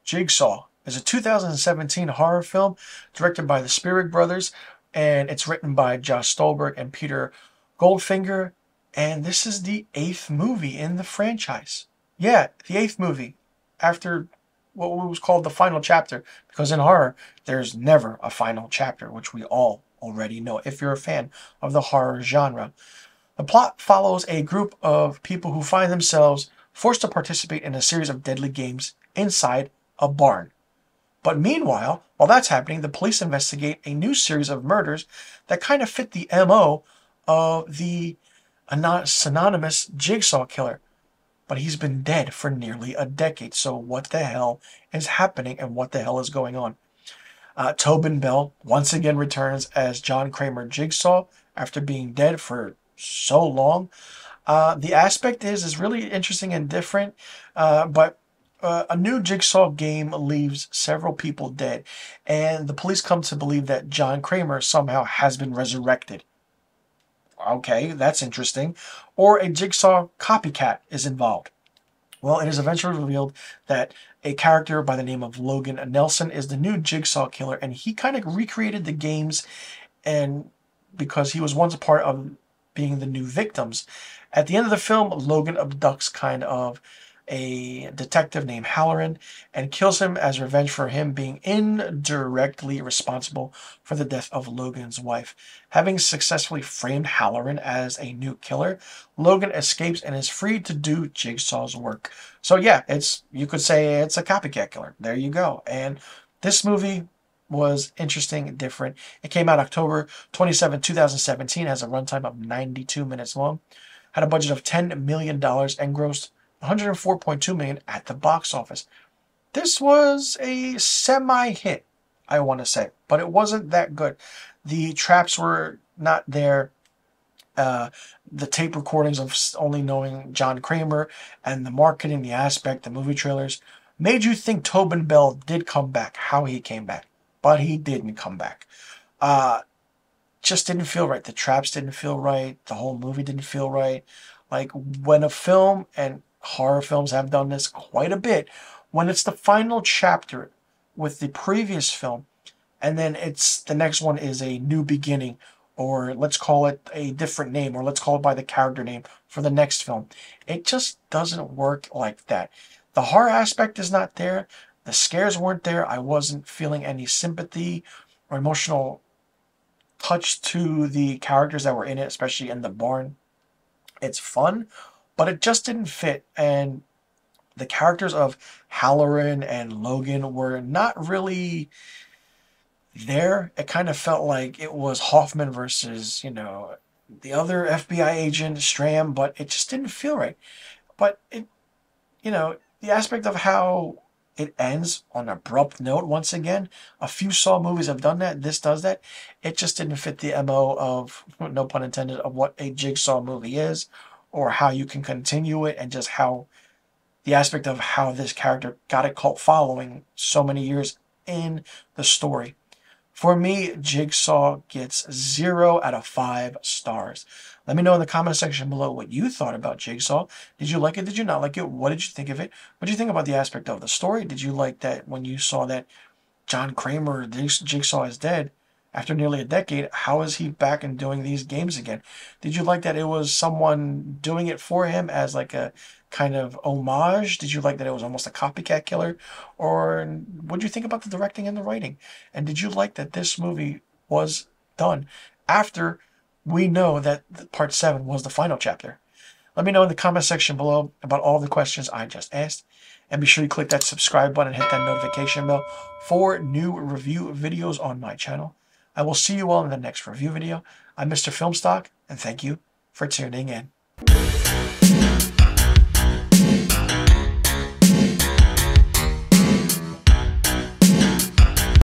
Jigsaw is a 2017 horror film directed by the Spierig brothers, and it's written by Josh Stolberg and Peter Goldfinger. And this is the 8th movie in the franchise. Yeah, the 8th movie after what was called the final chapter, because in horror, there's never a final chapter, which we all already know if you're a fan of the horror genre. The plot follows a group of people who find themselves forced to participate in a series of deadly games inside a barn. But meanwhile, while that's happening, the police investigate a new series of murders that kind of fit the MO of the synonymous Jigsaw killer. But he's been dead for nearly a decade, so what the hell is happening and what the hell is going on? Tobin Bell once again returns as John Kramer Jigsaw after being dead for so long. The aspect is really interesting and different, but a new Jigsaw game leaves several people dead, and the police come to believe that John Kramer somehow has been resurrected. Okay, that's interesting. Or a Jigsaw copycat is involved. Well, it is eventually revealed that a character by the name of Logan Nelson is the new Jigsaw killer, and he kind of recreated the games, and because he was once a part of being the new victims. At the end of the film, Logan abducts kind of a detective named Halloran and kills him as revenge for him being indirectly responsible for the death of Logan's wife. Having successfully framed Halloran as a new killer, Logan escapes and is free to do Jigsaw's work. So yeah, you could say it's a copycat killer. There you go. And this movie was interesting and different. It came out October 27, 2017, has a runtime of 92 minutes long, had a budget of $10 million and grossed $104.2 million at the box office. This was a semi-hit, I want to say, but it wasn't that good. The traps were not there. The tape recordings of only knowing John Kramer and the marketing, the aspect, the movie trailers made you think Tobin Bell did come back, how he came back, but he didn't come back. Just didn't feel right. The traps didn't feel right. The whole movie didn't feel right. Like when a film, and horror films have done this quite a bit, when it's the final chapter with the previous film, and then the next one is a new beginning, or let's call it a different name, or let's call it by the character name for the next film. It just doesn't work like that. The horror aspect is not there. The scares weren't there. I wasn't feeling any sympathy or emotional touch to the characters that were in it, especially in the barn. It's fun, but it just didn't fit, and the characters of Halloran and Logan were not really there. It kind of felt like it was Hoffman versus, the other FBI agent, Stram, but it just didn't feel right. But the aspect of how it ends on an abrupt note, once again, a few Saw movies have done that. This does that. It just didn't fit the MO of, no pun intended, of what a Jigsaw movie is, or how you can continue it, and just how the aspect of how this character got a cult following so many years in the story. For me, Jigsaw gets 0 out of 5 stars. Let me know in the comment section below what you thought about Jigsaw. Did you like it? Did you not like it? What did you think of it? What did you think about the aspect of the story? Did you like that when you saw that John Kramer, Jigsaw, is dead after nearly a decade? How is he back and doing these games again? Did you like that it was someone doing it for him as like a kind of homage? Did you like that it was almost a copycat killer? Or what did you think about the directing and the writing? And did you like that this movie was done after we know that part 7 was the final chapter? Let me know in the comment section below about all the questions I just asked. And be sure you click that subscribe button and hit that notification bell for new review videos on my channel. I will see you all in the next review video. I'm Mr. Filmstock, and thank you for tuning in.